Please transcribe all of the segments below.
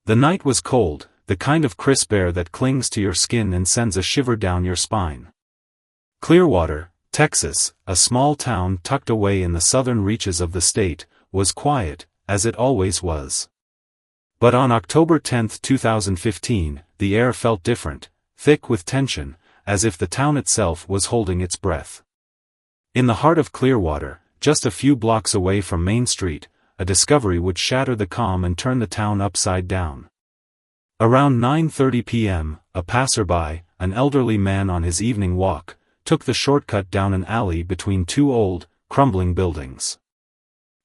The night was cold, the kind of crisp air that clings to your skin and sends a shiver down your spine. Clearwater, Texas, a small town tucked away in the southern reaches of the state, was quiet, as it always was. But on October 10, 2015, the air felt different, thick with tension, as if the town itself was holding its breath. In the heart of Clearwater, just a few blocks away from Main Street, a discovery would shatter the calm and turn the town upside down. Around 9:30 p.m., a passerby, an elderly man on his evening walk, took the shortcut down an alley between two old, crumbling buildings.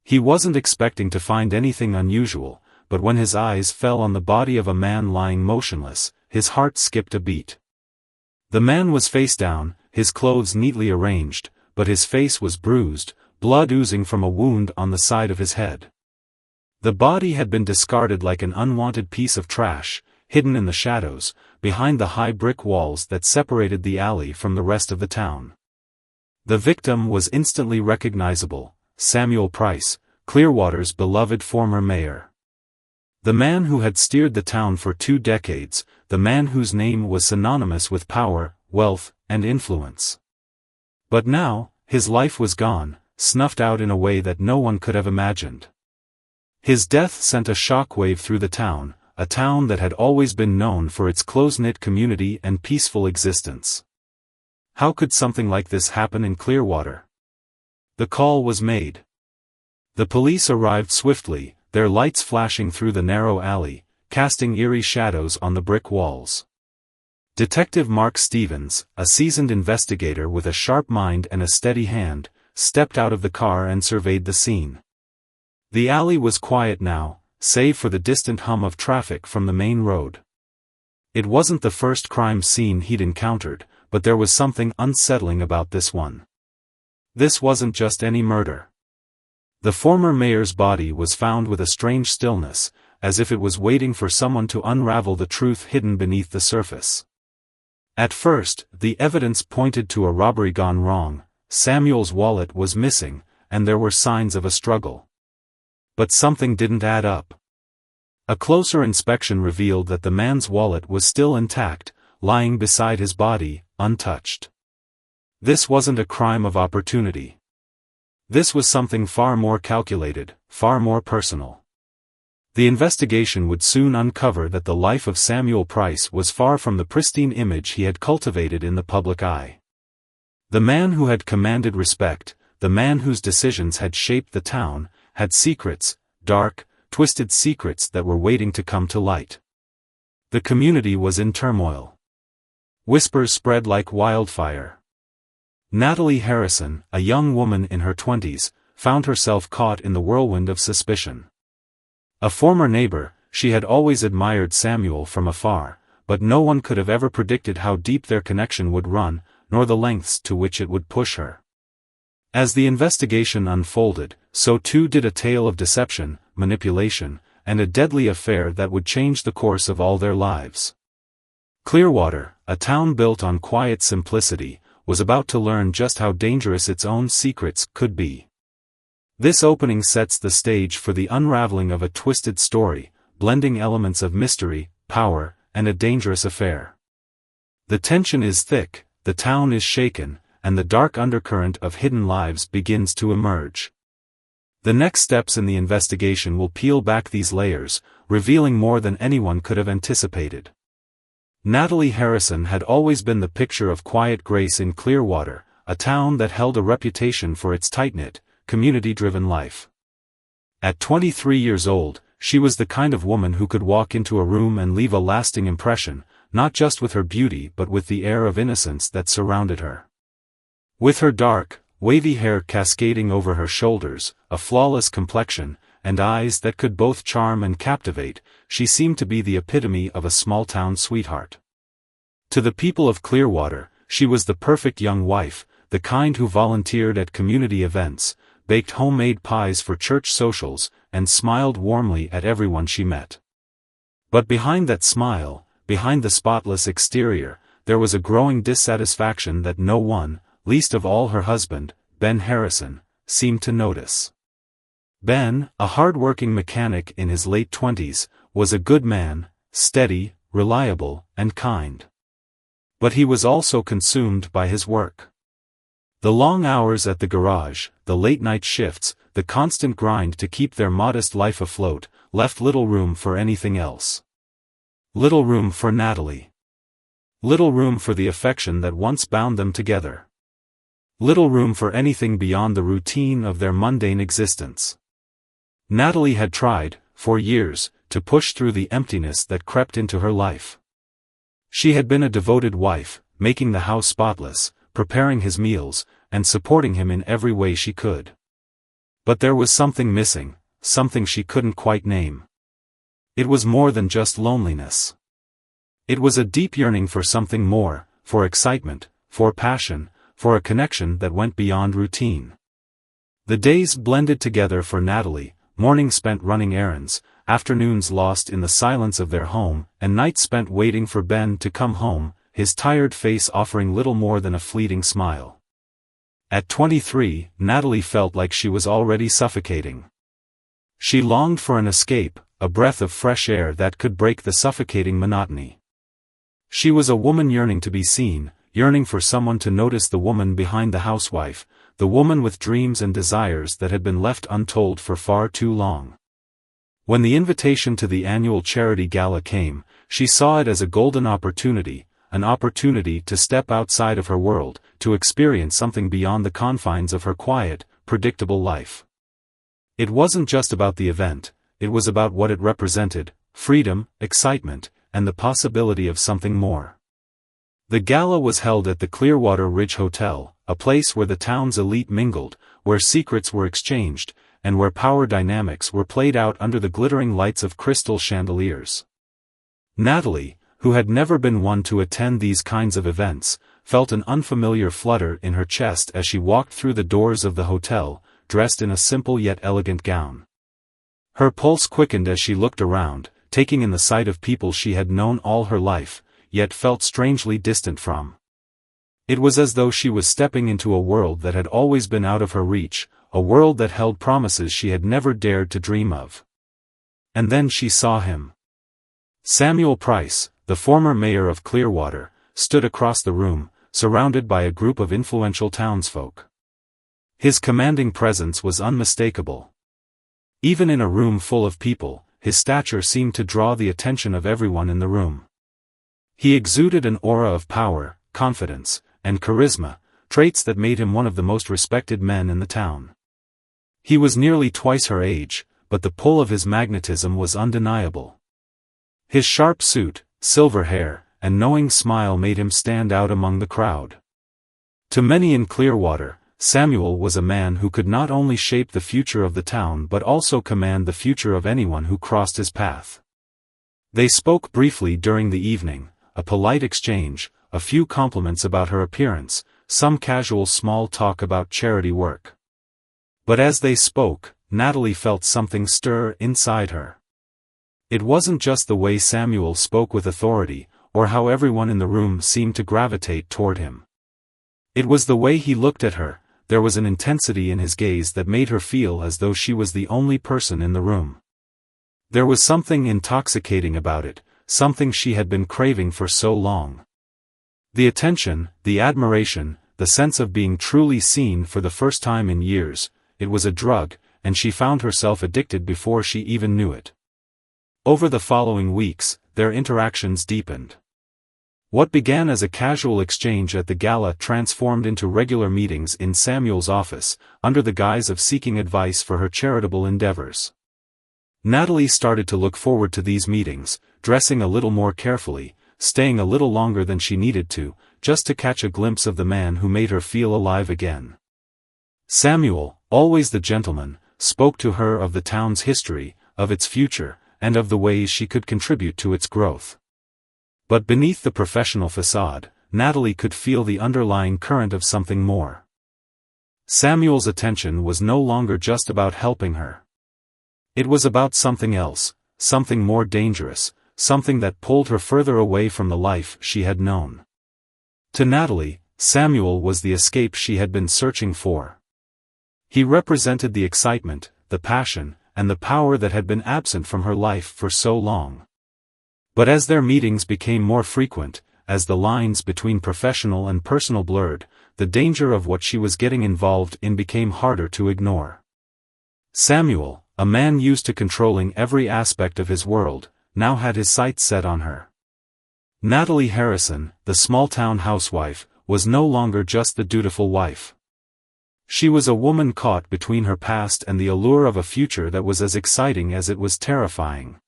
He wasn't expecting to find anything unusual, but when his eyes fell on the body of a man lying motionless, his heart skipped a beat. The man was face down, his clothes neatly arranged, but his face was bruised, blood oozing from a wound on the side of his head. The body had been discarded like an unwanted piece of trash, hidden in the shadows, behind the high brick walls that separated the alley from the rest of the town. The victim was instantly recognizable: Samuel Price, Clearwater's beloved former mayor. The man who had steered the town for 2 decades, the man whose name was synonymous with power, wealth, and influence. But now, his life was gone, snuffed out in a way that no one could have imagined. His death sent a shockwave through the town, a town that had always been known for its close-knit community and peaceful existence. How could something like this happen in Clearwater? The call was made. The police arrived swiftly, their lights flashing through the narrow alley, casting eerie shadows on the brick walls. Detective Mark Stevens, a seasoned investigator with a sharp mind and a steady hand, stepped out of the car and surveyed the scene. The alley was quiet now, save for the distant hum of traffic from the main road. It wasn't the first crime scene he'd encountered, but there was something unsettling about this one. This wasn't just any murder. The former mayor's body was found with a strange stillness, as if it was waiting for someone to unravel the truth hidden beneath the surface. At first, the evidence pointed to a robbery gone wrong. Samuel's wallet was missing, and there were signs of a struggle. But something didn't add up. A closer inspection revealed that the man's wallet was still intact, lying beside his body, untouched. This wasn't a crime of opportunity. This was something far more calculated, far more personal. The investigation would soon uncover that the life of Samuel Price was far from the pristine image he had cultivated in the public eye. The man who had commanded respect, the man whose decisions had shaped the town, had secrets, dark, twisted secrets that were waiting to come to light. The community was in turmoil. Whispers spread like wildfire. Natalie Harrison, a young woman in her 20s, found herself caught in the whirlwind of suspicion. A former neighbor, she had always admired Samuel from afar, but no one could have ever predicted how deep their connection would run, nor the lengths to which it would push her. As the investigation unfolded, so too did a tale of deception, manipulation, and a deadly affair that would change the course of all their lives. Clearwater, a town built on quiet simplicity, was about to learn just how dangerous its own secrets could be. This opening sets the stage for the unraveling of a twisted story, blending elements of mystery, power, and a dangerous affair. The tension is thick, the town is shaken, and the dark undercurrent of hidden lives begins to emerge. The next steps in the investigation will peel back these layers, revealing more than anyone could have anticipated. Natalie Harrison had always been the picture of quiet grace in Clearwater, a town that held a reputation for its tight-knit, community-driven life. At 23 years old, she was the kind of woman who could walk into a room and leave a lasting impression, not just with her beauty but with the air of innocence that surrounded her. With her dark, wavy hair cascading over her shoulders, a flawless complexion, and eyes that could both charm and captivate, she seemed to be the epitome of a small-town sweetheart. To the people of Clearwater, she was the perfect young wife, the kind who volunteered at community events, baked homemade pies for church socials, and smiled warmly at everyone she met. But behind that smile, behind the spotless exterior, there was a growing dissatisfaction that no one, least of all her husband, Ben Harrison, seemed to notice. Ben, a hard-working mechanic in his late 20s, was a good man, steady, reliable, and kind. But he was also consumed by his work. The long hours at the garage, the late-night shifts, the constant grind to keep their modest life afloat, left little room for anything else. Little room for Natalie. Little room for the affection that once bound them together. Little room for anything beyond the routine of their mundane existence. Natalie had tried, for years, to push through the emptiness that crept into her life. She had been a devoted wife, making the house spotless, preparing his meals, and supporting him in every way she could. But there was something missing, something she couldn't quite name. It was more than just loneliness. It was a deep yearning for something more, for excitement, for passion, for a connection that went beyond routine. The days blended together for Natalie, mornings spent running errands, afternoons lost in the silence of their home, and nights spent waiting for Ben to come home, his tired face offering little more than a fleeting smile. At 23, Natalie felt like she was already suffocating. She longed for an escape, a breath of fresh air that could break the suffocating monotony. She was a woman yearning to be seen, yearning for someone to notice the woman behind the housewife, the woman with dreams and desires that had been left untold for far too long. When the invitation to the annual charity gala came, she saw it as a golden opportunity, an opportunity to step outside of her world, to experience something beyond the confines of her quiet, predictable life. It wasn't just about the event, it was about what it represented: freedom, excitement, and the possibility of something more. The gala was held at the Clearwater Ridge Hotel, a place where the town's elite mingled, where secrets were exchanged, and where power dynamics were played out under the glittering lights of crystal chandeliers. Natalie, who had never been one to attend these kinds of events, felt an unfamiliar flutter in her chest as she walked through the doors of the hotel, dressed in a simple yet elegant gown. Her pulse quickened as she looked around, taking in the sight of people she had known all her life, yet felt strangely distant from. It was as though she was stepping into a world that had always been out of her reach, a world that held promises she had never dared to dream of. And then she saw him. Samuel Price, the former mayor of Clearwater, stood across the room, surrounded by a group of influential townsfolk. His commanding presence was unmistakable. Even in a room full of people, his stature seemed to draw the attention of everyone in the room. He exuded an aura of power, confidence, and charisma, traits that made him one of the most respected men in the town. He was nearly twice her age, but the pull of his magnetism was undeniable. His sharp suit, silver hair, and knowing smile made him stand out among the crowd. To many in Clearwater, Samuel was a man who could not only shape the future of the town but also command the future of anyone who crossed his path. They spoke briefly during the evening, a polite exchange, a few compliments about her appearance, some casual small talk about charity work. But as they spoke, Natalie felt something stir inside her. It wasn't just the way Samuel spoke with authority, or how everyone in the room seemed to gravitate toward him. It was the way he looked at her. There was an intensity in his gaze that made her feel as though she was the only person in the room. There was something intoxicating about it, something she had been craving for so long. The attention, the admiration, the sense of being truly seen for the first time in years, it was a drug, and she found herself addicted before she even knew it. Over the following weeks, their interactions deepened. What began as a casual exchange at the gala transformed into regular meetings in Samuel's office, under the guise of seeking advice for her charitable endeavors. Natalie started to look forward to these meetings, dressing a little more carefully, staying a little longer than she needed to, just to catch a glimpse of the man who made her feel alive again. Samuel, always the gentleman, spoke to her of the town's history, of its future, and of the ways she could contribute to its growth. But beneath the professional facade, Natalie could feel the underlying current of something more. Samuel's attention was no longer just about helping her. It was about something else, something more dangerous, something that pulled her further away from the life she had known. To Natalie, Samuel was the escape she had been searching for. He represented the excitement, the passion, and the power that had been absent from her life for so long. But as their meetings became more frequent, as the lines between professional and personal blurred, the danger of what she was getting involved in became harder to ignore. Samuel, a man used to controlling every aspect of his world, now had his sights set on her. Natalie Harrison, the small-town housewife, was no longer just the dutiful wife. She was a woman caught between her past and the allure of a future that was as exciting as it was terrifying.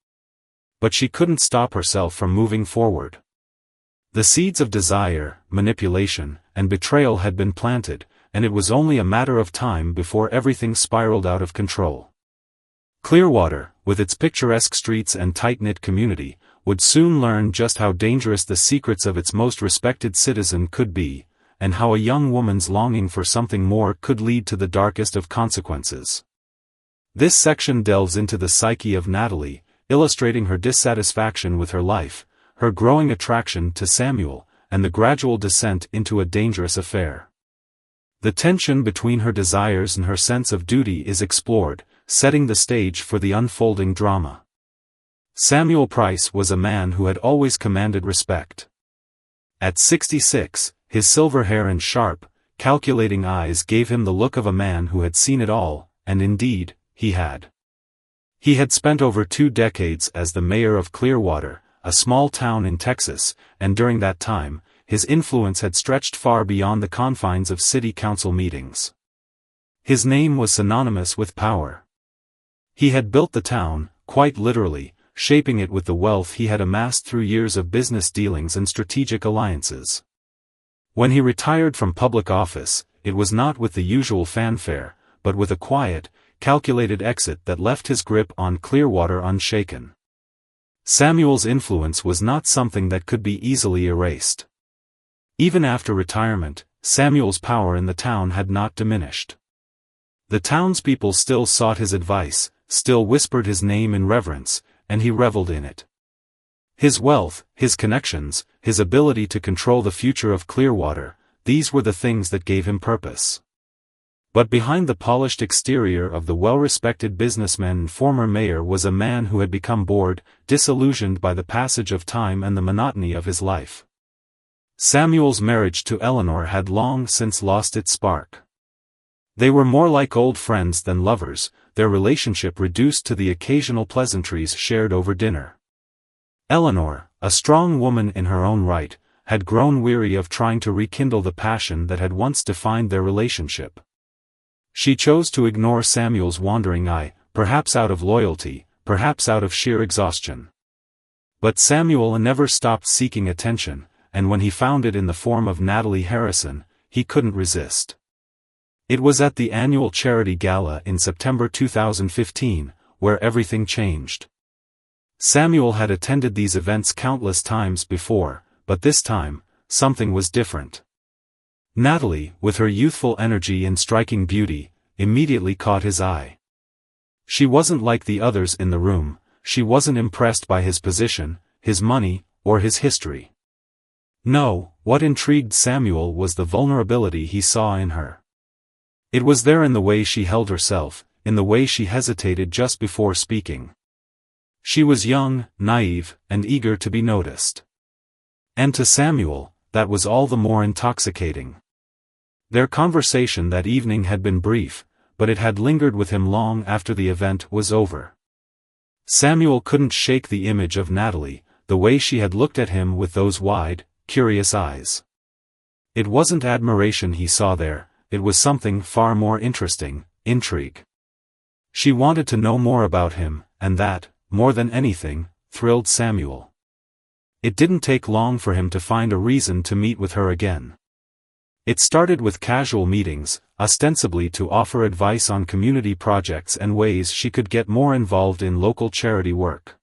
But she couldn't stop herself from moving forward. The seeds of desire, manipulation, and betrayal had been planted, and it was only a matter of time before everything spiraled out of control. Clearwater, with its picturesque streets and tight-knit community, would soon learn just how dangerous the secrets of its most respected citizen could be, and how a young woman's longing for something more could lead to the darkest of consequences. This section delves into the psyche of Natalie, illustrating her dissatisfaction with her life, her growing attraction to Samuel, and the gradual descent into a dangerous affair. The tension between her desires and her sense of duty is explored, setting the stage for the unfolding drama. Samuel Price was a man who had always commanded respect. At 66, his silver hair and sharp, calculating eyes gave him the look of a man who had seen it all, and indeed, he had. He had spent over 2 decades as the mayor of Clearwater, a small town in Texas, and during that time, his influence had stretched far beyond the confines of city council meetings. His name was synonymous with power. He had built the town, quite literally, shaping it with the wealth he had amassed through years of business dealings and strategic alliances. When he retired from public office, it was not with the usual fanfare, but with a quiet, calculated exit that left his grip on Clearwater unshaken. Samuel's influence was not something that could be easily erased. Even after retirement, Samuel's power in the town had not diminished. The townspeople still sought his advice, still whispered his name in reverence, and he reveled in it. His wealth, his connections, his ability to control the future of Clearwater, these were the things that gave him purpose. But behind the polished exterior of the well-respected businessman and former mayor was a man who had become bored, disillusioned by the passage of time and the monotony of his life. Samuel's marriage to Eleanor had long since lost its spark. They were more like old friends than lovers, their relationship reduced to the occasional pleasantries shared over dinner. Eleanor, a strong woman in her own right, had grown weary of trying to rekindle the passion that had once defined their relationship. She chose to ignore Samuel's wandering eye, perhaps out of loyalty, perhaps out of sheer exhaustion. But Samuel never stopped seeking attention, and when he found it in the form of Natalie Harrison, he couldn't resist. It was at the annual charity gala in September 2015, where everything changed. Samuel had attended these events countless times before, but this time, something was different. Natalie, with her youthful energy and striking beauty, immediately caught his eye. She wasn't like the others in the room, she wasn't impressed by his position, his money, or his history. No, what intrigued Samuel was the vulnerability he saw in her. It was there in the way she held herself, in the way she hesitated just before speaking. She was young, naive, and eager to be noticed. And to Samuel, that was all the more intoxicating. Their conversation that evening had been brief, but it had lingered with him long after the event was over. Samuel couldn't shake the image of Natalie, the way she had looked at him with those wide, curious eyes. It wasn't admiration he saw there, it was something far more interesting, intrigue. She wanted to know more about him, and that, more than anything, thrilled Samuel. It didn't take long for him to find a reason to meet with her again. It started with casual meetings, ostensibly to offer advice on community projects and ways she could get more involved in local charity work.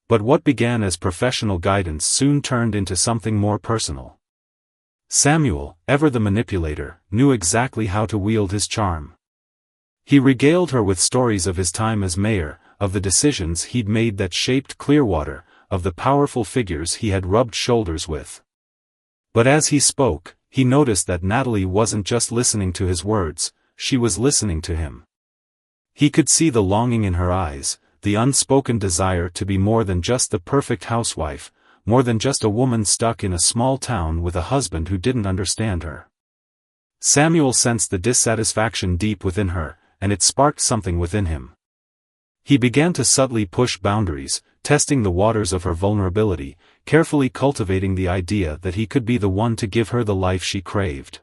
But what began as professional guidance soon turned into something more personal. Samuel, ever the manipulator, knew exactly how to wield his charm. He regaled her with stories of his time as mayor, of the decisions he'd made that shaped Clearwater, of the powerful figures he had rubbed shoulders with. But as he spoke, he noticed that Natalie wasn't just listening to his words, she was listening to him. He could see the longing in her eyes, the unspoken desire to be more than just the perfect housewife, more than just a woman stuck in a small town with a husband who didn't understand her. Samuel sensed the dissatisfaction deep within her, and it sparked something within him. He began to subtly push boundaries, testing the waters of her vulnerability, carefully cultivating the idea that he could be the one to give her the life she craved.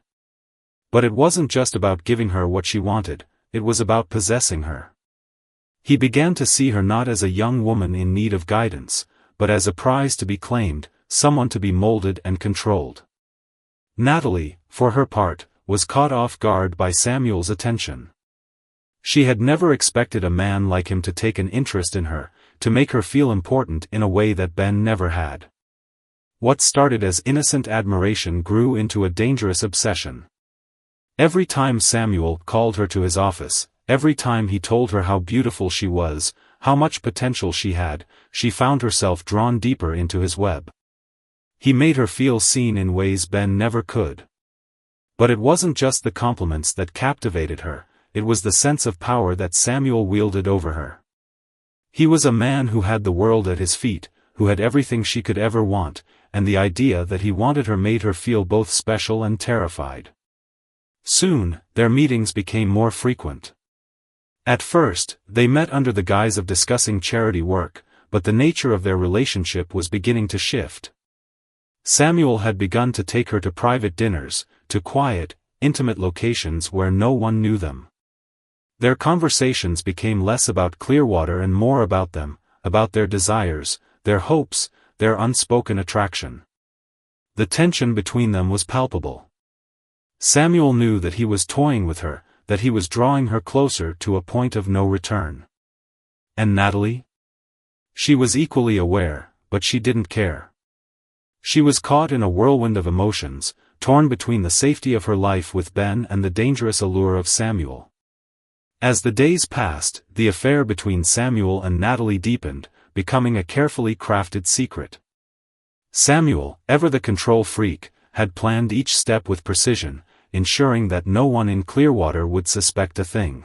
But it wasn't just about giving her what she wanted, it was about possessing her. He began to see her not as a young woman in need of guidance, but as a prize to be claimed, someone to be molded and controlled. Natalie, for her part, was caught off guard by Samuel's attention. She had never expected a man like him to take an interest in her, to make her feel important in a way that Ben never had. What started as innocent admiration grew into a dangerous obsession. Every time Samuel called her to his office, every time he told her how beautiful she was, how much potential she had, she found herself drawn deeper into his web. He made her feel seen in ways Ben never could. But it wasn't just the compliments that captivated her, it was the sense of power that Samuel wielded over her. He was a man who had the world at his feet, who had everything she could ever want, and the idea that he wanted her made her feel both special and terrified. Soon, their meetings became more frequent. At first, they met under the guise of discussing charity work, but the nature of their relationship was beginning to shift. Samuel had begun to take her to private dinners, to quiet, intimate locations where no one knew them. Their conversations became less about Clearwater and more about them, about their desires, their hopes, their unspoken attraction. The tension between them was palpable. Samuel knew that he was toying with her, that he was drawing her closer to a point of no return. And Natalie? She was equally aware, but she didn't care. She was caught in a whirlwind of emotions, torn between the safety of her life with Ben and the dangerous allure of Samuel. As the days passed, the affair between Samuel and Natalie deepened, becoming a carefully crafted secret. Samuel, ever the control freak, had planned each step with precision, ensuring that no one in Clearwater would suspect a thing.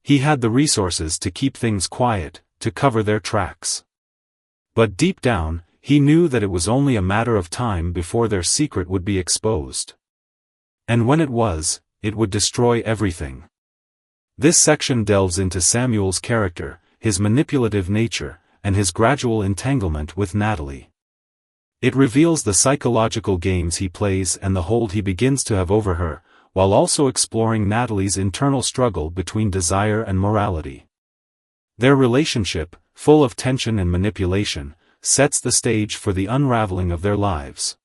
He had the resources to keep things quiet, to cover their tracks. But deep down, he knew that it was only a matter of time before their secret would be exposed. And when it was, it would destroy everything. This section delves into Samuel's character, his manipulative nature, and his gradual entanglement with Natalie. It reveals the psychological games he plays and the hold he begins to have over her, while also exploring Natalie's internal struggle between desire and morality. Their relationship, full of tension and manipulation, sets the stage for the unraveling of their lives.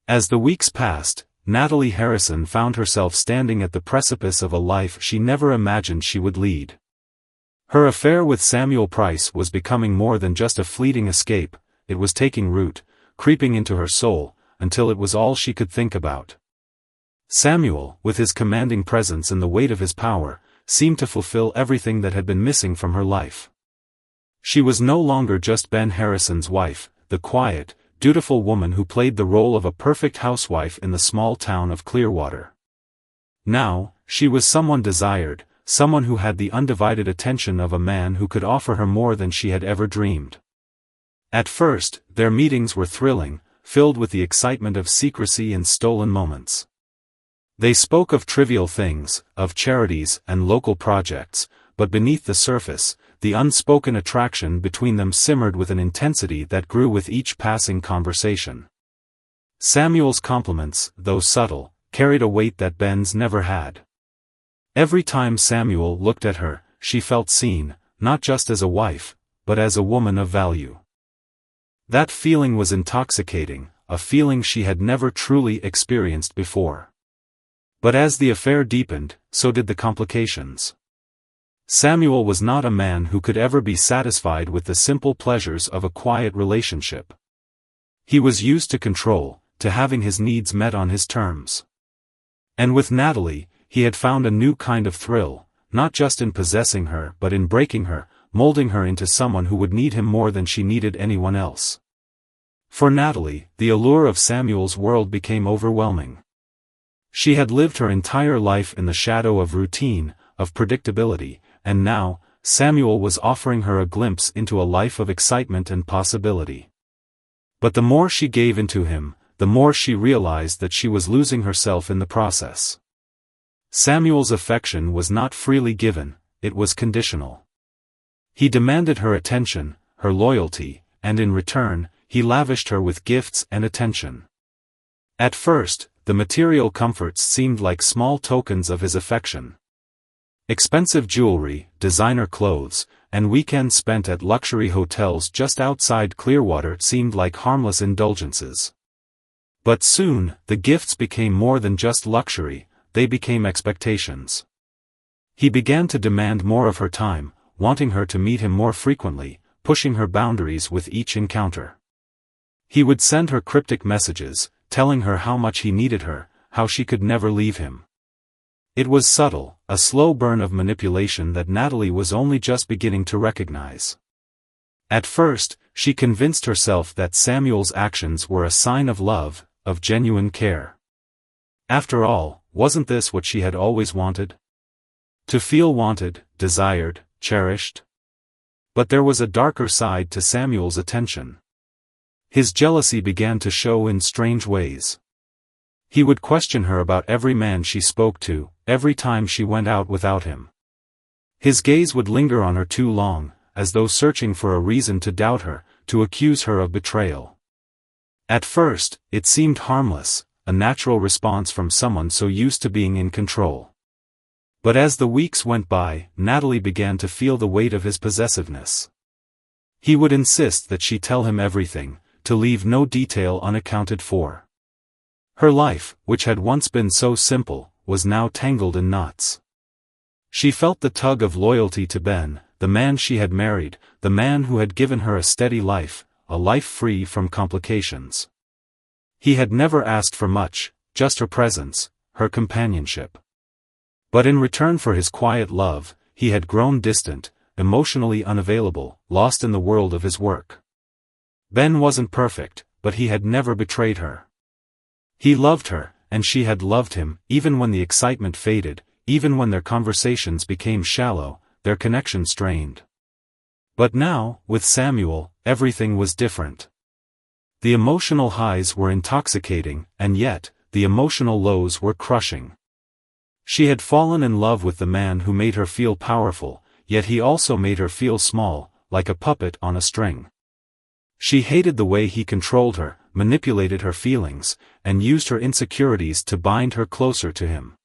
As the weeks passed, Natalie Harrison found herself standing at the precipice of a life she never imagined she would lead. Her affair with Samuel Price was becoming more than just a fleeting escape, it was taking root, creeping into her soul, until it was all she could think about. Samuel, with his commanding presence and the weight of his power, seemed to fulfill everything that had been missing from her life. She was no longer just Ben Harrison's wife, the quiet, dutiful woman who played the role of a perfect housewife in the small town of Clearwater. Now, she was someone desired, someone who had the undivided attention of a man who could offer her more than she had ever dreamed. At first, their meetings were thrilling, filled with the excitement of secrecy and stolen moments. They spoke of trivial things, of charities and local projects, but beneath the surface, the unspoken attraction between them simmered with an intensity that grew with each passing conversation. Samuel's compliments, though subtle, carried a weight that Ben's never had. Every time Samuel looked at her, she felt seen, not just as a wife, but as a woman of value. That feeling was intoxicating, a feeling she had never truly experienced before. But as the affair deepened, so did the complications. Samuel was not a man who could ever be satisfied with the simple pleasures of a quiet relationship. He was used to control, to having his needs met on his terms. And with Natalie, he had found a new kind of thrill, not just in possessing her but in breaking her, molding her into someone who would need him more than she needed anyone else. For Natalie, the allure of Samuel's world became overwhelming. She had lived her entire life in the shadow of routine, of predictability, and now, Samuel was offering her a glimpse into a life of excitement and possibility. But the more she gave into him, the more she realized that she was losing herself in the process. Samuel's affection was not freely given, it was conditional. He demanded her attention, her loyalty, and in return, he lavished her with gifts and attention. At first, the material comforts seemed like small tokens of his affection. Expensive jewelry, designer clothes, and weekends spent at luxury hotels just outside Clearwater seemed like harmless indulgences. But soon, the gifts became more than just luxury, they became expectations. He began to demand more of her time, wanting her to meet him more frequently, pushing her boundaries with each encounter. He would send her cryptic messages, telling her how much he needed her, how she could never leave him. It was subtle, a slow burn of manipulation that Natalie was only just beginning to recognize. At first, she convinced herself that Samuel's actions were a sign of love, of genuine care. After all, wasn't this what she had always wanted? To feel wanted, desired, cherished? But there was a darker side to Samuel's attention. His jealousy began to show in strange ways. He would question her about every man she spoke to, every time she went out without him. His gaze would linger on her too long, as though searching for a reason to doubt her, to accuse her of betrayal. At first, it seemed harmless, a natural response from someone so used to being in control. But as the weeks went by, Natalie began to feel the weight of his possessiveness. He would insist that she tell him everything, to leave no detail unaccounted for. Her life, which had once been so simple, was now tangled in knots. She felt the tug of loyalty to Ben, the man she had married, the man who had given her a steady life, a life free from complications. He had never asked for much, just her presence, her companionship. But in return for his quiet love, he had grown distant, emotionally unavailable, lost in the world of his work. Ben wasn't perfect, but he had never betrayed her. He loved her, and she had loved him, even when the excitement faded, even when their conversations became shallow, their connection strained. But now, with Samuel, everything was different. The emotional highs were intoxicating, and yet, the emotional lows were crushing. She had fallen in love with the man who made her feel powerful, yet he also made her feel small, like a puppet on a string. She hated the way he controlled her, manipulated her feelings, and used her insecurities to bind her closer to him.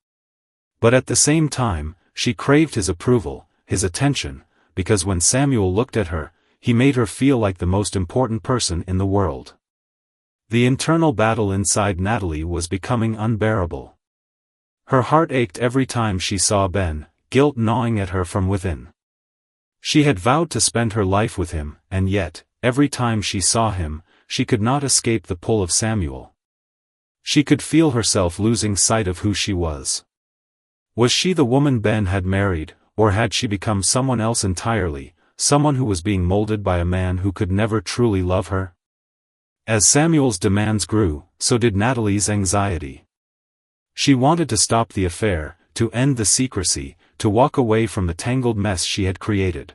But at the same time, she craved his approval, his attention, because when Samuel looked at her, he made her feel like the most important person in the world. The internal battle inside Natalie was becoming unbearable. Her heart ached every time she saw Ben, guilt gnawing at her from within. She had vowed to spend her life with him, and yet, every time she saw him, she could not escape the pull of Samuel. She could feel herself losing sight of who she was. Was she the woman Ben had married, or had she become someone else entirely, someone who was being molded by a man who could never truly love her? As Samuel's demands grew, so did Natalie's anxiety. She wanted to stop the affair, to end the secrecy, to walk away from the tangled mess she had created.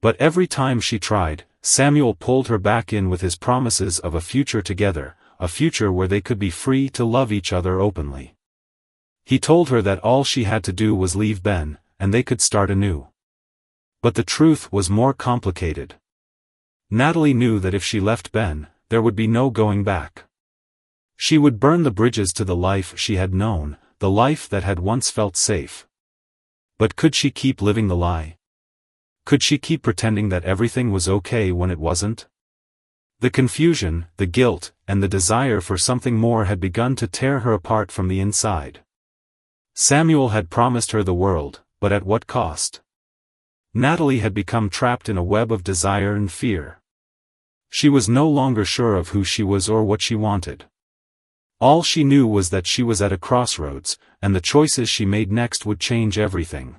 But every time she tried, Samuel pulled her back in with his promises of a future together, a future where they could be free to love each other openly. He told her that all she had to do was leave Ben, and they could start anew. But the truth was more complicated. Natalie knew that if she left Ben, there would be no going back. She would burn the bridges to the life she had known, the life that had once felt safe. But could she keep living the lie? Could she keep pretending that everything was okay when it wasn't? The confusion, the guilt, and the desire for something more had begun to tear her apart from the inside. Samuel had promised her the world, but at what cost? Natalie had become trapped in a web of desire and fear. She was no longer sure of who she was or what she wanted. All she knew was that she was at a crossroads, and the choices she made next would change everything.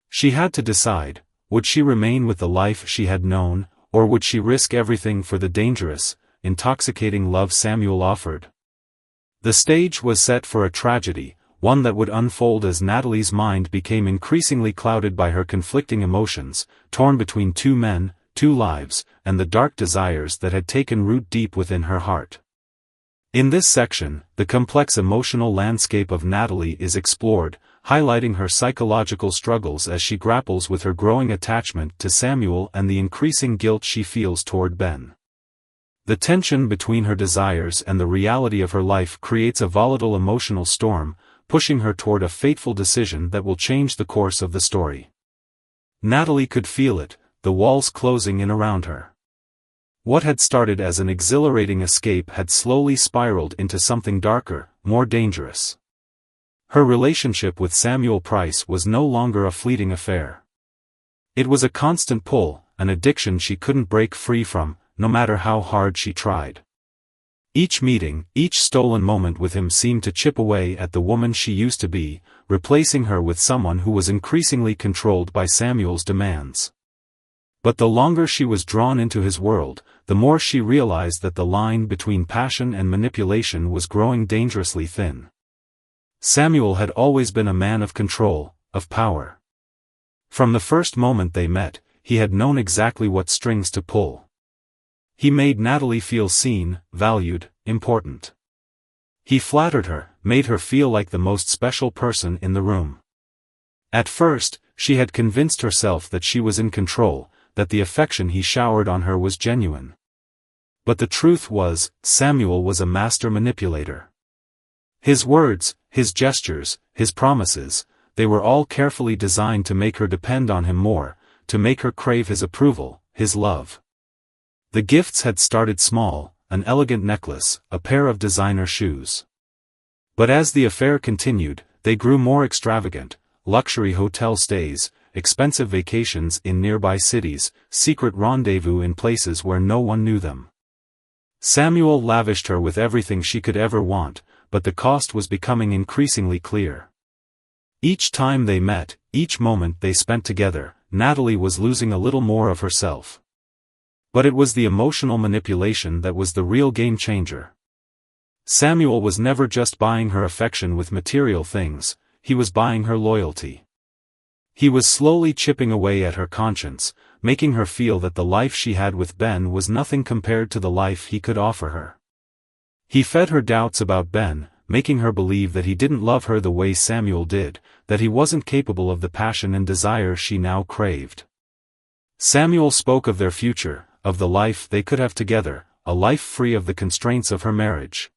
She had to decide, would she remain with the life she had known, or would she risk everything for the dangerous, intoxicating love Samuel offered? The stage was set for a tragedy, one that would unfold as Natalie's mind became increasingly clouded by her conflicting emotions, torn between two men, two lives, and the dark desires that had taken root deep within her heart. In this section, the complex emotional landscape of Natalie is explored, highlighting her psychological struggles as she grapples with her growing attachment to Samuel and the increasing guilt she feels toward Ben. The tension between her desires and the reality of her life creates a volatile emotional storm, pushing her toward a fateful decision that will change the course of the story. Natalie could feel it, the walls closing in around her. What had started as an exhilarating escape had slowly spiraled into something darker, more dangerous. Her relationship with Samuel Price was no longer a fleeting affair. It was a constant pull, an addiction she couldn't break free from, no matter how hard she tried. Each meeting, each stolen moment with him seemed to chip away at the woman she used to be, replacing her with someone who was increasingly controlled by Samuel's demands. But the longer she was drawn into his world, the more she realized that the line between passion and manipulation was growing dangerously thin. Samuel had always been a man of control, of power. From the first moment they met, he had known exactly what strings to pull. He made Natalie feel seen, valued, important. He flattered her, made her feel like the most special person in the room. At first, she had convinced herself that she was in control, that the affection he showered on her was genuine. But the truth was, Samuel was a master manipulator. His words, his gestures, his promises, they were all carefully designed to make her depend on him more, to make her crave his approval, his love. The gifts had started small, an elegant necklace, a pair of designer shoes. But as the affair continued, they grew more extravagant: luxury hotel stays, expensive vacations in nearby cities, secret rendezvous in places where no one knew them. Samuel lavished her with everything she could ever want, but the cost was becoming increasingly clear. Each time they met, each moment they spent together, Natalie was losing a little more of herself. But it was the emotional manipulation that was the real game-changer. Samuel was never just buying her affection with material things, he was buying her loyalty. He was slowly chipping away at her conscience, making her feel that the life she had with Ben was nothing compared to the life he could offer her. He fed her doubts about Ben, making her believe that he didn't love her the way Samuel did, that he wasn't capable of the passion and desire she now craved. Samuel spoke of their future, of the life they could have together, a life free of the constraints of her marriage.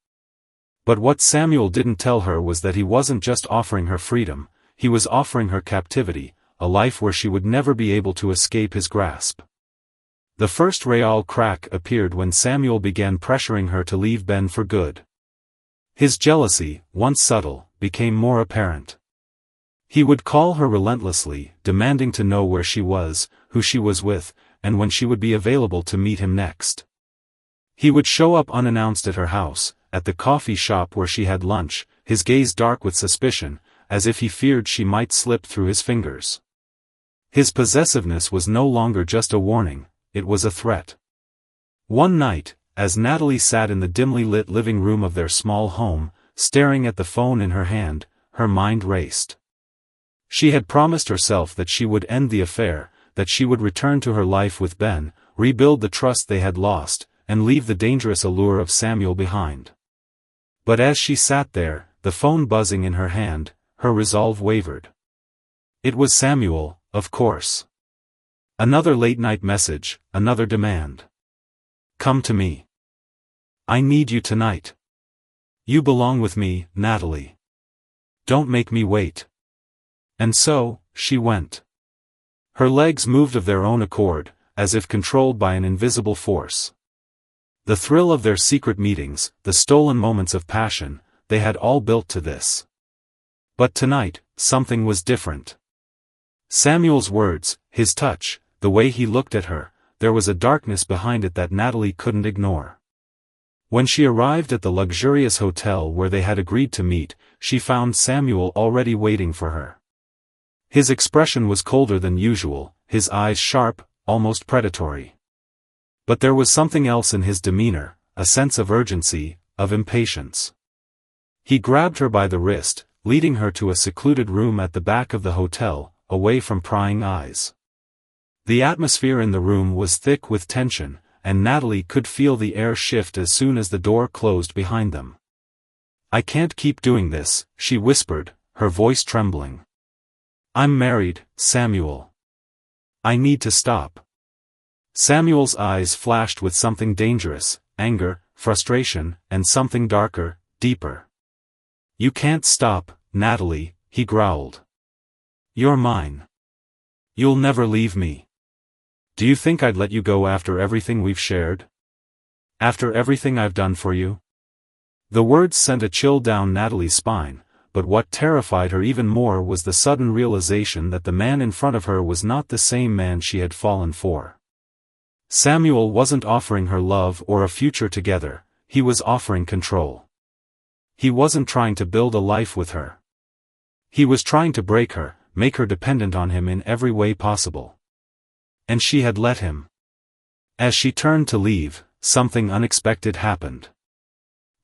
But what Samuel didn't tell her was that he wasn't just offering her freedom, he was offering her captivity, a life where she would never be able to escape his grasp. The first real crack appeared when Samuel began pressuring her to leave Ben for good. His jealousy, once subtle, became more apparent. He would call her relentlessly, demanding to know where she was, who she was with, and when she would be available to meet him next. He would show up unannounced at her house, at the coffee shop where she had lunch, his gaze dark with suspicion, as if he feared she might slip through his fingers. His possessiveness was no longer just a warning, it was a threat. One night, as Natalie sat in the dimly lit living room of their small home, staring at the phone in her hand, her mind raced. She had promised herself that she would end the affair, that she would return to her life with Ben, rebuild the trust they had lost, and leave the dangerous allure of Samuel behind. But as she sat there, the phone buzzing in her hand, her resolve wavered. It was Samuel, of course. Another late-night message, another demand. "Come to me. I need you tonight. You belong with me, Natalie. Don't make me wait." And so, she went. Her legs moved of their own accord, as if controlled by an invisible force. The thrill of their secret meetings, the stolen moments of passion, they had all built to this. But tonight, something was different. Samuel's words, his touch, the way he looked at her, there was a darkness behind it that Natalie couldn't ignore. When she arrived at the luxurious hotel where they had agreed to meet, she found Samuel already waiting for her. His expression was colder than usual, his eyes sharp, almost predatory. But there was something else in his demeanor, a sense of urgency, of impatience. He grabbed her by the wrist, leading her to a secluded room at the back of the hotel, away from prying eyes. The atmosphere in the room was thick with tension, and Natalie could feel the air shift as soon as the door closed behind them. "I can't keep doing this," she whispered, her voice trembling. "I'm married, Samuel. I need to stop." Samuel's eyes flashed with something dangerous, anger, frustration, and something darker, deeper. "You can't stop, Natalie," he growled. "You're mine. You'll never leave me. Do you think I'd let you go after everything we've shared? After everything I've done for you?" The words sent a chill down Natalie's spine, but what terrified her even more was the sudden realization that the man in front of her was not the same man she had fallen for. Samuel wasn't offering her love or a future together, he was offering control. He wasn't trying to build a life with her. He was trying to break her, make her dependent on him in every way possible. And she had let him. As she turned to leave, something unexpected happened.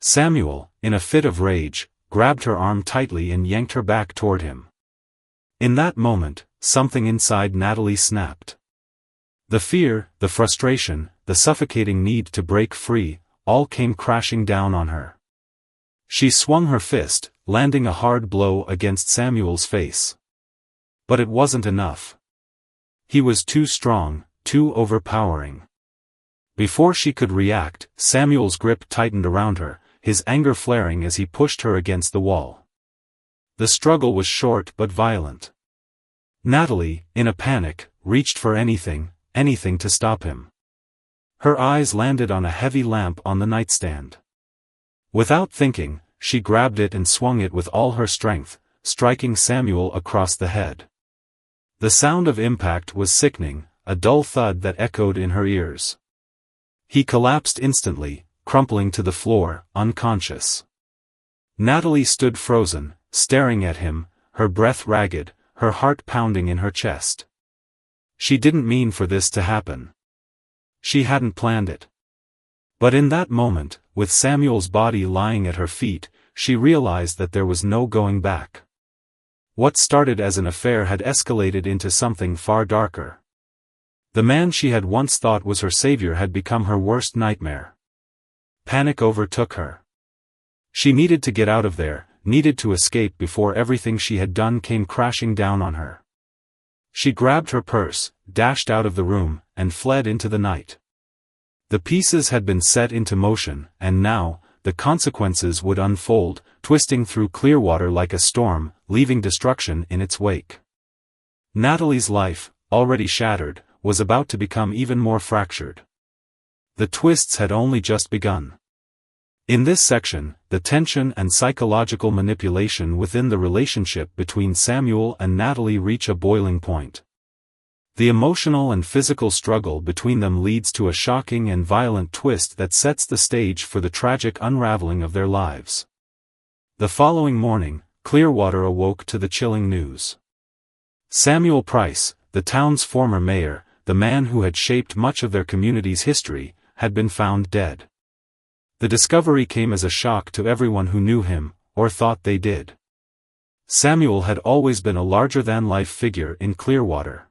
Samuel, in a fit of rage, grabbed her arm tightly and yanked her back toward him. In that moment, something inside Natalie snapped. The fear, the frustration, the suffocating need to break free, all came crashing down on her. She swung her fist, landing a hard blow against Samuel's face. But it wasn't enough. He was too strong, too overpowering. Before she could react, Samuel's grip tightened around her, his anger flaring as he pushed her against the wall. The struggle was short but violent. Natalie, in a panic, reached for anything to stop him. Her eyes landed on a heavy lamp on the nightstand. Without thinking, she grabbed it and swung it with all her strength, striking Samuel across the head. The sound of impact was sickening, a dull thud that echoed in her ears. He collapsed instantly, crumpling to the floor, unconscious. Natalie stood frozen, staring at him, her breath ragged, her heart pounding in her chest. She didn't mean for this to happen. She hadn't planned it. But in that moment, with Samuel's body lying at her feet, she realized that there was no going back. What started as an affair had escalated into something far darker. The man she had once thought was her savior had become her worst nightmare. Panic overtook her. She needed to get out of there, needed to escape before everything she had done came crashing down on her. She grabbed her purse, dashed out of the room, and fled into the night. The pieces had been set into motion, and now, the consequences would unfold, twisting through Clearwater like a storm, leaving destruction in its wake. Natalie's life, already shattered, was about to become even more fractured. The twists had only just begun. In this section, the tension and psychological manipulation within the relationship between Samuel and Natalie reach a boiling point. The emotional and physical struggle between them leads to a shocking and violent twist that sets the stage for the tragic unraveling of their lives. The following morning, Clearwater awoke to the chilling news. Samuel Price, the town's former mayor, the man who had shaped much of their community's history, had been found dead. The discovery came as a shock to everyone who knew him, or thought they did. Samuel had always been a larger-than-life figure in Clearwater.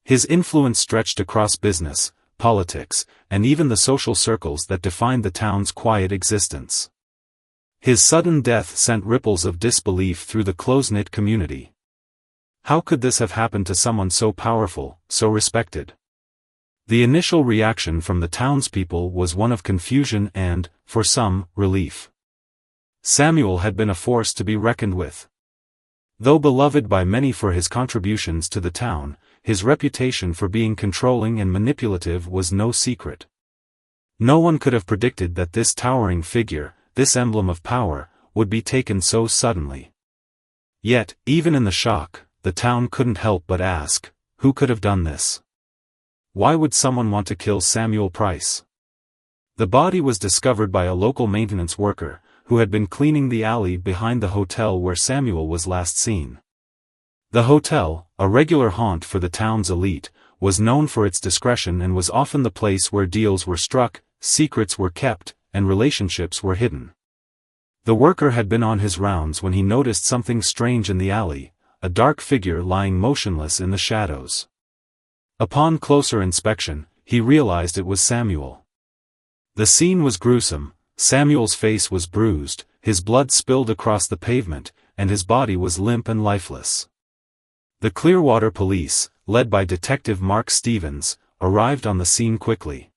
His influence stretched across business, politics, and even the social circles that defined the town's quiet existence. His sudden death sent ripples of disbelief through the close-knit community. How could this have happened to someone so powerful, so respected? The initial reaction from the townspeople was one of confusion and, for some, relief. Samuel had been a force to be reckoned with. Though beloved by many for his contributions to the town, his reputation for being controlling and manipulative was no secret. No one could have predicted that this towering figure, this emblem of power, would be taken so suddenly. Yet, even in the shock, the town couldn't help but ask, who could have done this? Why would someone want to kill Samuel Price? The body was discovered by a local maintenance worker, who had been cleaning the alley behind the hotel where Samuel was last seen. The hotel, a regular haunt for the town's elite, was known for its discretion and was often the place where deals were struck, secrets were kept, and relationships were hidden. The worker had been on his rounds when he noticed something strange in the alley, a dark figure lying motionless in the shadows. Upon closer inspection, he realized it was Samuel. The scene was gruesome. Samuel's face was bruised, his blood spilled across the pavement, and his body was limp and lifeless. The Clearwater Police, led by Detective Mark Stevens, arrived on the scene quickly.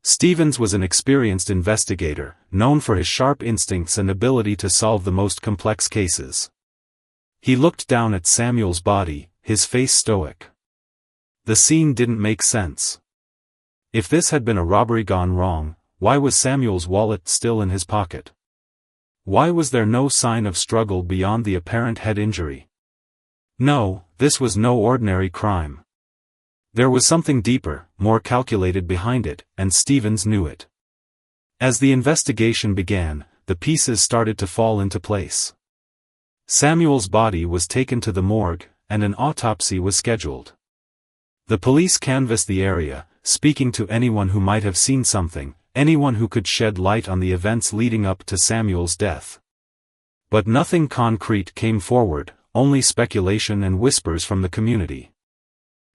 Stevens was an experienced investigator, known for his sharp instincts and ability to solve the most complex cases. He looked down at Samuel's body, his face stoic. The scene didn't make sense. If this had been a robbery gone wrong, why was Samuel's wallet still in his pocket? Why was there no sign of struggle beyond the apparent head injury? No, this was no ordinary crime. There was something deeper, more calculated behind it, and Stevens knew it. As the investigation began, the pieces started to fall into place. Samuel's body was taken to the morgue, and an autopsy was scheduled. The police canvassed the area, speaking to anyone who might have seen something, anyone who could shed light on the events leading up to Samuel's death. But nothing concrete came forward, only speculation and whispers from the community.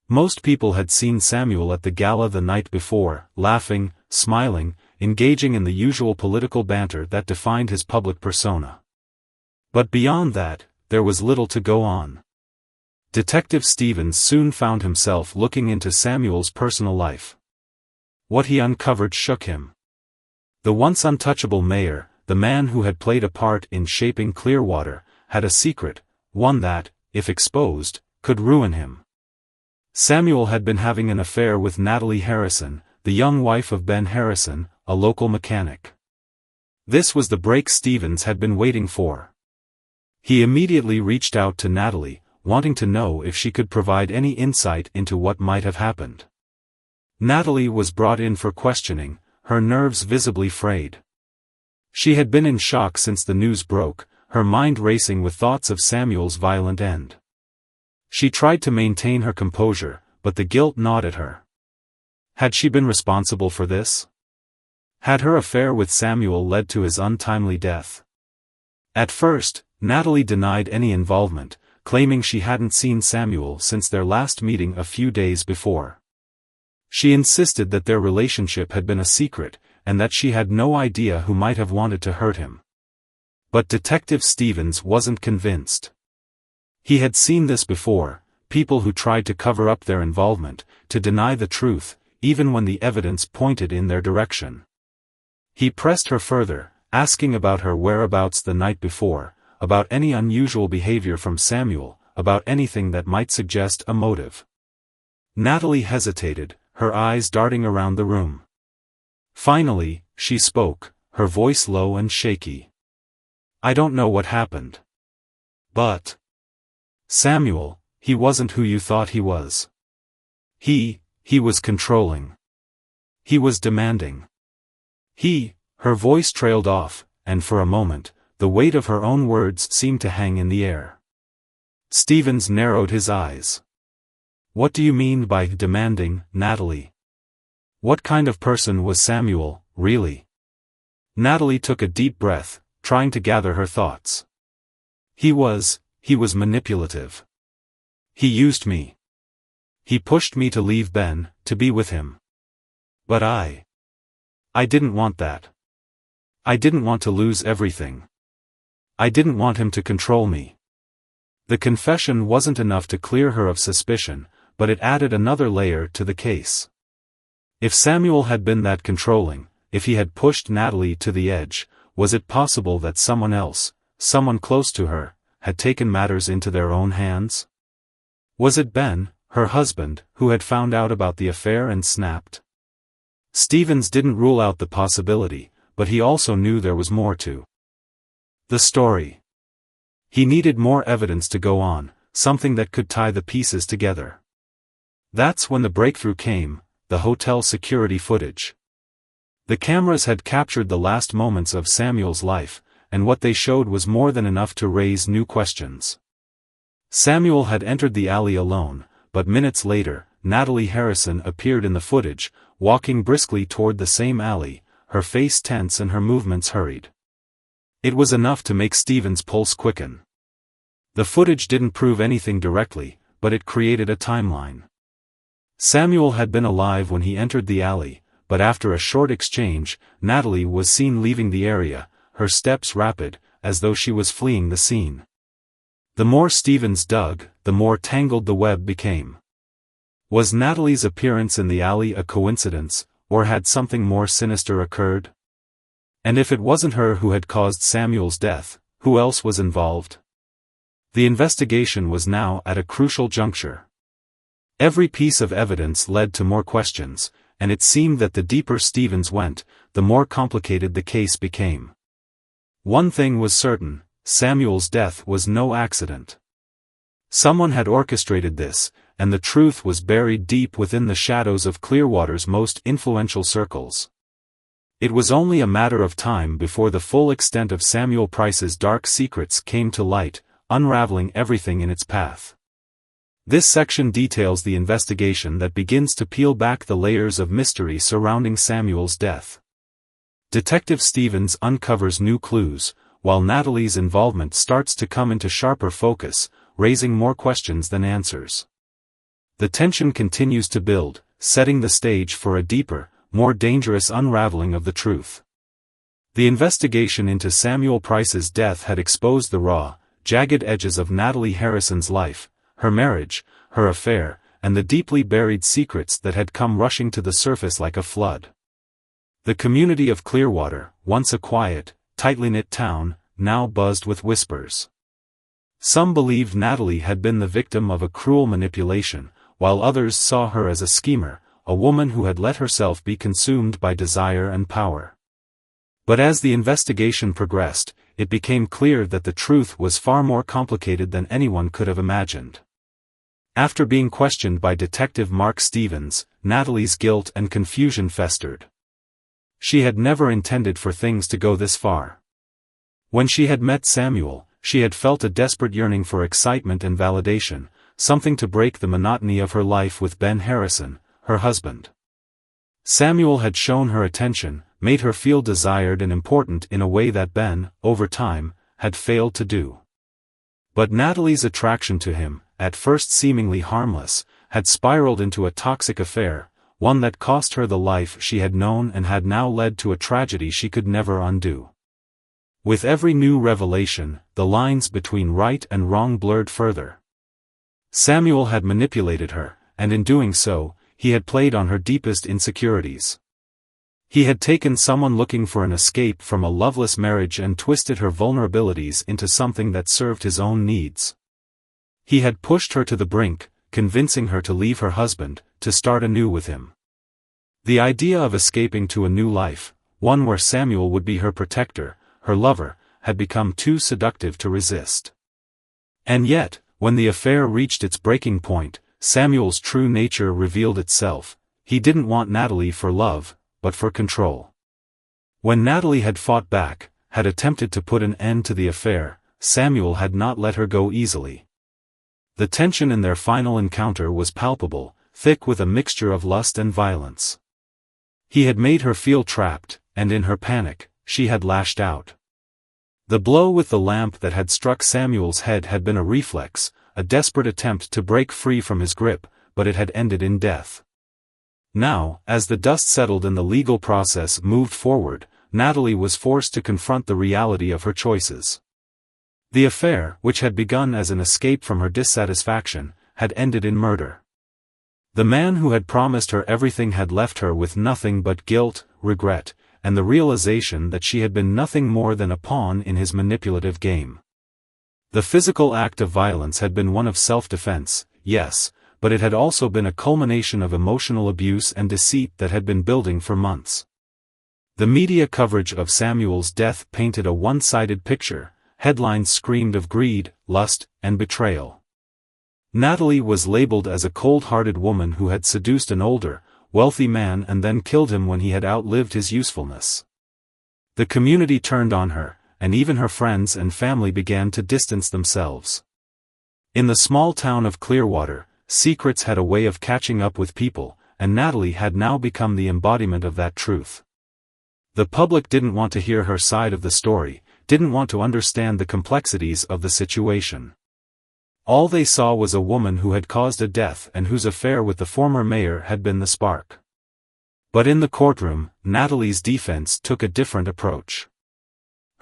Most people had seen Samuel at the gala the night before, laughing, smiling, engaging in the usual political banter that defined his public persona. But beyond that, there was little to go on. Detective Stevens soon found himself looking into Samuel's personal life. What he uncovered shook him. The once untouchable mayor, the man who had played a part in shaping Clearwater, had a secret, one that, if exposed, could ruin him. Samuel had been having an affair with Natalie Harrison, the young wife of Ben Harrison, a local mechanic. This was the break Stevens had been waiting for. He immediately reached out to Natalie, wanting to know if she could provide any insight into what might have happened. Natalie was brought in for questioning, her nerves visibly frayed. She had been in shock since the news broke, her mind racing with thoughts of Samuel's violent end. She tried to maintain her composure, but the guilt gnawed at her. Had she been responsible for this? Had her affair with Samuel led to his untimely death? At first, Natalie denied any involvement, claiming she hadn't seen Samuel since their last meeting a few days before. She insisted that their relationship had been a secret, and that she had no idea who might have wanted to hurt him. But Detective Stevens wasn't convinced. He had seen this before, people who tried to cover up their involvement, to deny the truth, even when the evidence pointed in their direction. He pressed her further, asking about her whereabouts the night before, about any unusual behavior from Samuel, about anything that might suggest a motive. Natalie hesitated, her eyes darting around the room. Finally, she spoke, her voice low and shaky. "I don't know what happened. But Samuel, he wasn't who you thought he was. He was controlling. He was demanding. Her voice trailed off, and for a moment, the weight of her own words seemed to hang in the air. Stevens narrowed his eyes. "What do you mean by demanding, Natalie? What kind of person was Samuel, really?" Natalie took a deep breath, trying to gather her thoughts. He was manipulative. He used me. He pushed me to leave Ben, to be with him. But I didn't want that. I didn't want to lose everything. I didn't want him to control me." The confession wasn't enough to clear her of suspicion, but it added another layer to the case. If Samuel had been that controlling, if he had pushed Natalie to the edge, was it possible that someone else, someone close to her, had taken matters into their own hands? Was it Ben, her husband, who had found out about the affair and snapped? Stevens didn't rule out the possibility, but he also knew there was more to the story. He needed more evidence to go on, something that could tie the pieces together. That's when the breakthrough came, the hotel security footage. The cameras had captured the last moments of Samuel's life, and what they showed was more than enough to raise new questions. Samuel had entered the alley alone, but minutes later, Natalie Harrison appeared in the footage, walking briskly toward the same alley, her face tense and her movements hurried. It was enough to make Stephen's pulse quicken. The footage didn't prove anything directly, but it created a timeline. Samuel had been alive when he entered the alley, but after a short exchange, Natalie was seen leaving the area, her steps rapid, as though she was fleeing the scene. The more Stevens dug, the more tangled the web became. Was Natalie's appearance in the alley a coincidence, or had something more sinister occurred? And if it wasn't her who had caused Samuel's death, who else was involved? The investigation was now at a crucial juncture. Every piece of evidence led to more questions, and it seemed that the deeper Stevens went, the more complicated the case became. One thing was certain: Samuel's death was no accident. Someone had orchestrated this, and the truth was buried deep within the shadows of Clearwater's most influential circles. It was only a matter of time before the full extent of Samuel Price's dark secrets came to light, unraveling everything in its path. This section details the investigation that begins to peel back the layers of mystery surrounding Samuel's death. Detective Stevens uncovers new clues, while Natalie's involvement starts to come into sharper focus, raising more questions than answers. The tension continues to build, setting the stage for a deeper, more dangerous unraveling of the truth. The investigation into Samuel Price's death had exposed the raw, jagged edges of Natalie Harrison's life, her marriage, her affair, and the deeply buried secrets that had come rushing to the surface like a flood. The community of Clearwater, once a quiet, tightly knit town, now buzzed with whispers. Some believed Natalie had been the victim of a cruel manipulation, while others saw her as a schemer, a woman who had let herself be consumed by desire and power. But as the investigation progressed, it became clear that the truth was far more complicated than anyone could have imagined. After being questioned by Detective Mark Stevens, Natalie's guilt and confusion festered. She had never intended for things to go this far. When she had met Samuel, she had felt a desperate yearning for excitement and validation, something to break the monotony of her life with Ben Harrison, her husband. Samuel had shown her attention, made her feel desired and important in a way that Ben, over time, had failed to do. But Natalie's attraction to him, at first seemingly harmless, had spiraled into a toxic affair, one that cost her the life she had known and had now led to a tragedy she could never undo. With every new revelation, the lines between right and wrong blurred further. Samuel had manipulated her, and in doing so, he had played on her deepest insecurities. He had taken someone looking for an escape from a loveless marriage and twisted her vulnerabilities into something that served his own needs. He had pushed her to the brink, convincing her to leave her husband, to start anew with him. The idea of escaping to a new life, one where Samuel would be her protector, her lover, had become too seductive to resist. And yet, when the affair reached its breaking point, Samuel's true nature revealed itself. He didn't want Natalie for love, but for control. When Natalie had fought back, had attempted to put an end to the affair, Samuel had not let her go easily. The tension in their final encounter was palpable, thick with a mixture of lust and violence. He had made her feel trapped, and in her panic, she had lashed out. The blow with the lamp that had struck Samuel's head had been a reflex, a desperate attempt to break free from his grip, but it had ended in death. Now, as the dust settled and the legal process moved forward, Natalie was forced to confront the reality of her choices. The affair, which had begun as an escape from her dissatisfaction, had ended in murder. The man who had promised her everything had left her with nothing but guilt, regret, and the realization that she had been nothing more than a pawn in his manipulative game. The physical act of violence had been one of self-defense, yes, but it had also been a culmination of emotional abuse and deceit that had been building for months. The media coverage of Samuel's death painted a one-sided picture. Headlines screamed of greed, lust, and betrayal. Natalie was labeled as a cold-hearted woman who had seduced an older, wealthy man and then killed him when he had outlived his usefulness. The community turned on her, and even her friends and family began to distance themselves. In the small town of Clearwater, secrets had a way of catching up with people, and Natalie had now become the embodiment of that truth. The public didn't want to hear her side of the story, didn't want to understand the complexities of the situation. All they saw was a woman who had caused a death and whose affair with the former mayor had been the spark. But in the courtroom, Natalie's defense took a different approach.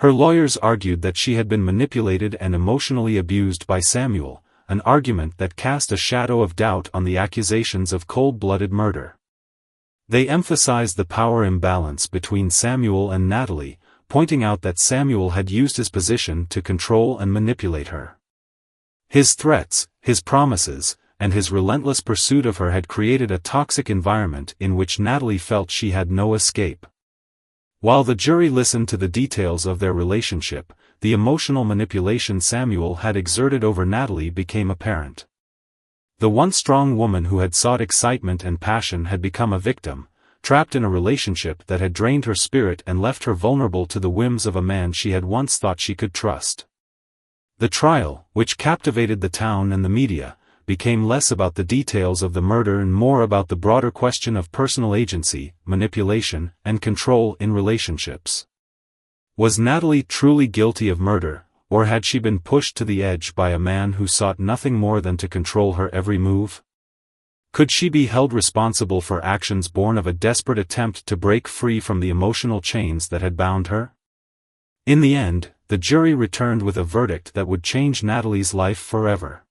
Her lawyers argued that she had been manipulated and emotionally abused by Samuel, an argument that cast a shadow of doubt on the accusations of cold-blooded murder. They emphasized the power imbalance between Samuel and Natalie, pointing out that Samuel had used his position to control and manipulate her. His threats, his promises, and his relentless pursuit of her had created a toxic environment in which Natalie felt she had no escape. While the jury listened to the details of their relationship, the emotional manipulation Samuel had exerted over Natalie became apparent. The once strong woman who had sought excitement and passion had become a victim, trapped in a relationship that had drained her spirit and left her vulnerable to the whims of a man she had once thought she could trust. The trial, which captivated the town and the media, became less about the details of the murder and more about the broader question of personal agency, manipulation, and control in relationships. Was Natalie truly guilty of murder, or had she been pushed to the edge by a man who sought nothing more than to control her every move? Could she be held responsible for actions born of a desperate attempt to break free from the emotional chains that had bound her? In the end, the jury returned with a verdict that would change Natalie's life forever.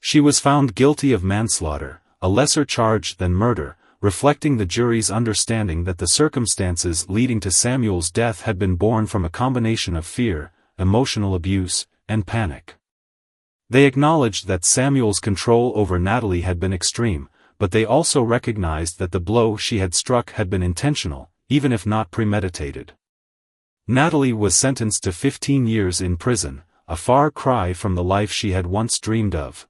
She was found guilty of manslaughter, a lesser charge than murder, reflecting the jury's understanding that the circumstances leading to Samuel's death had been born from a combination of fear, emotional abuse, and panic. They acknowledged that Samuel's control over Natalie had been extreme, but they also recognized that the blow she had struck had been intentional, even if not premeditated. Natalie was sentenced to 15 years in prison, a far cry from the life she had once dreamed of.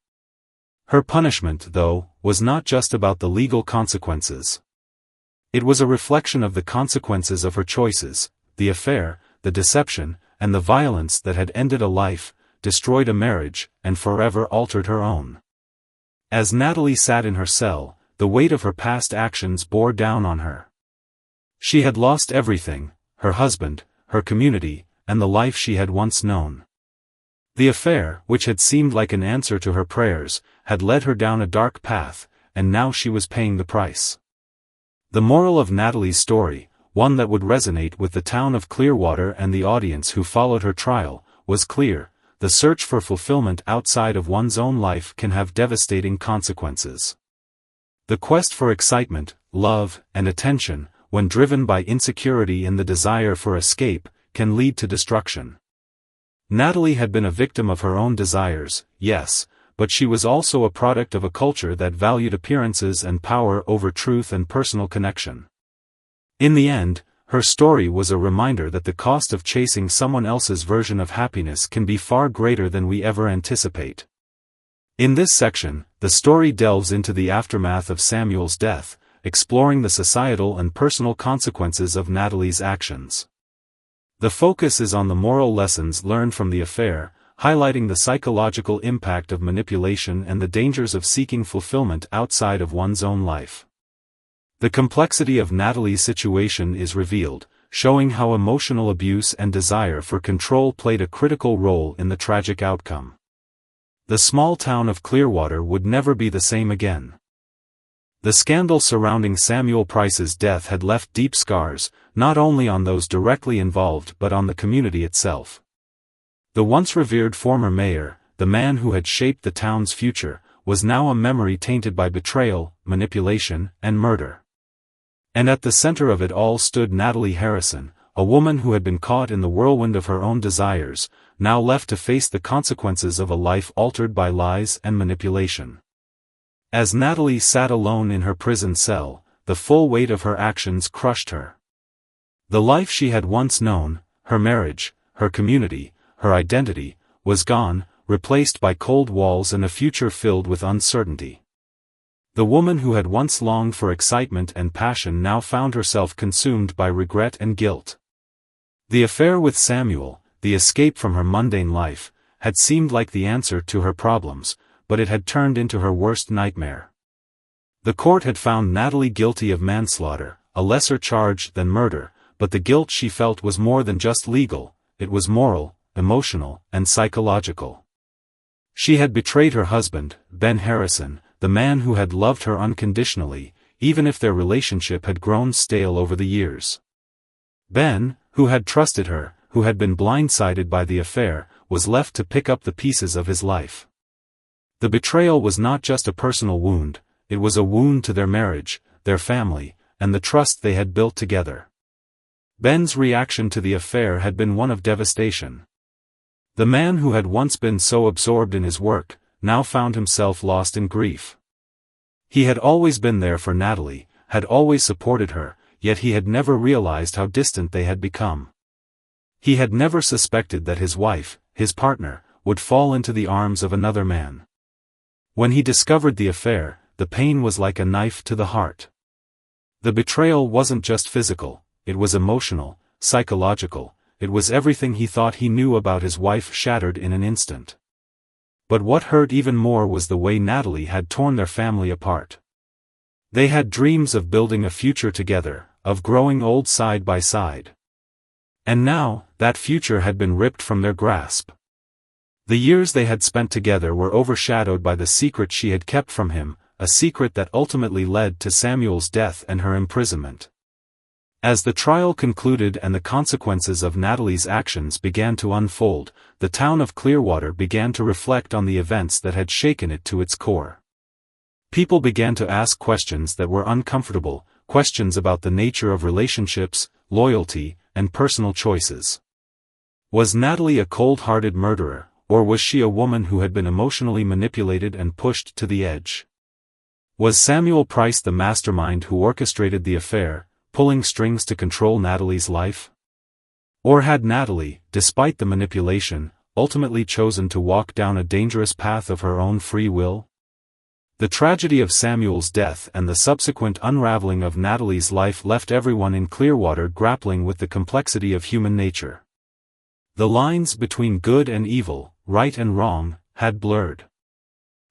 Her punishment, though, was not just about the legal consequences. It was a reflection of the consequences of her choices, the affair, the deception, and the violence that had ended a life, destroyed a marriage, and forever altered her own. As Natalie sat in her cell, the weight of her past actions bore down on her. She had lost everything, her husband, her community, and the life she had once known. The affair, which had seemed like an answer to her prayers, had led her down a dark path, and now she was paying the price. The moral of Natalie's story, one that would resonate with the town of Clearwater and the audience who followed her trial, was clear: the search for fulfillment outside of one's own life can have devastating consequences. The quest for excitement, love, and attention, when driven by insecurity and the desire for escape, can lead to destruction. Natalie had been a victim of her own desires, yes, but she was also a product of a culture that valued appearances and power over truth and personal connection. In the end, her story was a reminder that the cost of chasing someone else's version of happiness can be far greater than we ever anticipate. In this section, the story delves into the aftermath of Samuel's death, exploring the societal and personal consequences of Natalie's actions. The focus is on the moral lessons learned from the affair, highlighting the psychological impact of manipulation and the dangers of seeking fulfillment outside of one's own life. The complexity of Natalie's situation is revealed, showing how emotional abuse and desire for control played a critical role in the tragic outcome. The small town of Clearwater would never be the same again. The scandal surrounding Samuel Price's death had left deep scars, not only on those directly involved but on the community itself. The once revered former mayor, the man who had shaped the town's future, was now a memory tainted by betrayal, manipulation, and murder. And at the center of it all stood Natalie Harrison, a woman who had been caught in the whirlwind of her own desires, now left to face the consequences of a life altered by lies and manipulation. As Natalie sat alone in her prison cell, the full weight of her actions crushed her. The life she had once known, her marriage, her community, her identity, was gone, replaced by cold walls and a future filled with uncertainty. The woman who had once longed for excitement and passion now found herself consumed by regret and guilt. The affair with Samuel, the escape from her mundane life, had seemed like the answer to her problems, but it had turned into her worst nightmare. The court had found Natalie guilty of manslaughter, a lesser charge than murder, but the guilt she felt was more than just legal, it was moral, emotional, and psychological. She had betrayed her husband, Ben Harrison, the man who had loved her unconditionally, even if their relationship had grown stale over the years. Ben, who had trusted her, who had been blindsided by the affair, was left to pick up the pieces of his life. The betrayal was not just a personal wound, it was a wound to their marriage, their family, and the trust they had built together. Ben's reaction to the affair had been one of devastation. The man who had once been so absorbed in his work, now found himself lost in grief. He had always been there for Natalie, had always supported her, yet he had never realized how distant they had become. He had never suspected that his wife, his partner, would fall into the arms of another man. When he discovered the affair, the pain was like a knife to the heart. The betrayal wasn't just physical, it was emotional, psychological, it was everything he thought he knew about his wife shattered in an instant. But what hurt even more was the way Natalie had torn their family apart. They had dreams of building a future together, of growing old side by side. And now, that future had been ripped from their grasp. The years they had spent together were overshadowed by the secret she had kept from him, a secret that ultimately led to Samuel's death and her imprisonment. As the trial concluded and the consequences of Natalie's actions began to unfold, the town of Clearwater began to reflect on the events that had shaken it to its core. People began to ask questions that were uncomfortable, questions about the nature of relationships, loyalty, and personal choices. Was Natalie a cold-hearted murderer, or was she a woman who had been emotionally manipulated and pushed to the edge? Was Samuel Price the mastermind who orchestrated the affair, pulling strings to control Natalie's life? Or had Natalie, despite the manipulation, ultimately chosen to walk down a dangerous path of her own free will? The tragedy of Samuel's death and the subsequent unraveling of Natalie's life left everyone in Clearwater grappling with the complexity of human nature. The lines between good and evil, right and wrong, had blurred.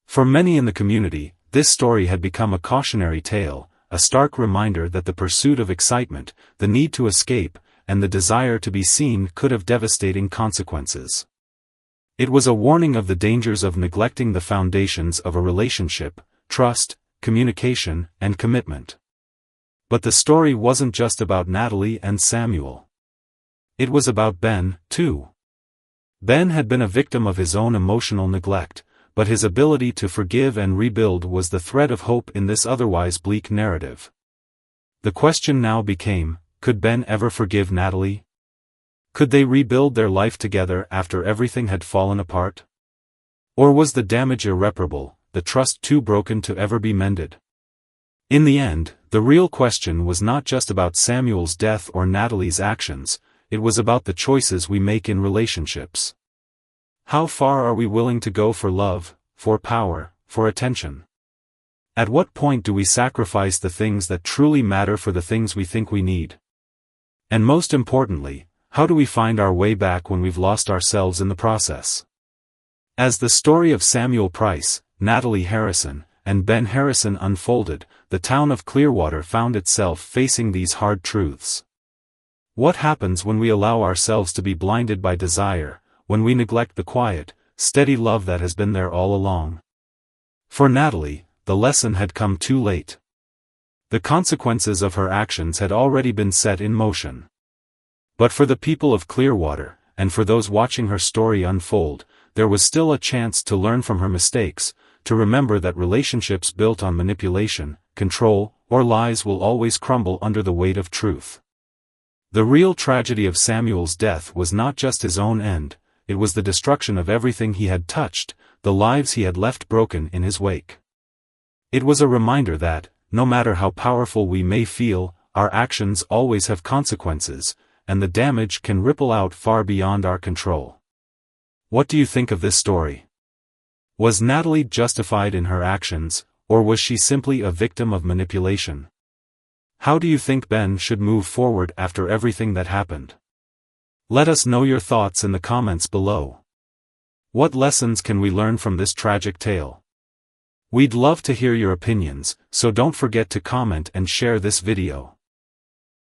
For many in the community, this story had become a cautionary tale, a stark reminder that the pursuit of excitement, the need to escape, and the desire to be seen could have devastating consequences. It was a warning of the dangers of neglecting the foundations of a relationship, trust, communication, and commitment. But the story wasn't just about Natalie and Samuel. It was about Ben, too. Ben had been a victim of his own emotional neglect, but his ability to forgive and rebuild was the thread of hope in this otherwise bleak narrative. The question now became, could Ben ever forgive Natalie? Could they rebuild their life together after everything had fallen apart? Or was the damage irreparable, the trust too broken to ever be mended? In the end, the real question was not just about Samuel's death or Natalie's actions, it was about the choices we make in relationships. How far are we willing to go for love, for power, for attention? At what point do we sacrifice the things that truly matter for the things we think we need? And most importantly, how do we find our way back when we've lost ourselves in the process? As the story of Samuel Price, Natalie Harrison, and Ben Harrison unfolded, the town of Clearwater found itself facing these hard truths. What happens when we allow ourselves to be blinded by desire, when we neglect the quiet, steady love that has been there all along? For Natalie, the lesson had come too late. The consequences of her actions had already been set in motion. But for the people of Clearwater, and for those watching her story unfold, there was still a chance to learn from her mistakes, to remember that relationships built on manipulation, control, or lies will always crumble under the weight of truth. The real tragedy of Samuel's death was not just his own end, it was the destruction of everything he had touched, the lives he had left broken in his wake. It was a reminder that, no matter how powerful we may feel, our actions always have consequences, and the damage can ripple out far beyond our control. What do you think of this story? Was Natalie justified in her actions, or was she simply a victim of manipulation? How do you think Ben should move forward after everything that happened? Let us know your thoughts in the comments below. What lessons can we learn from this tragic tale? We'd love to hear your opinions, so don't forget to comment and share this video.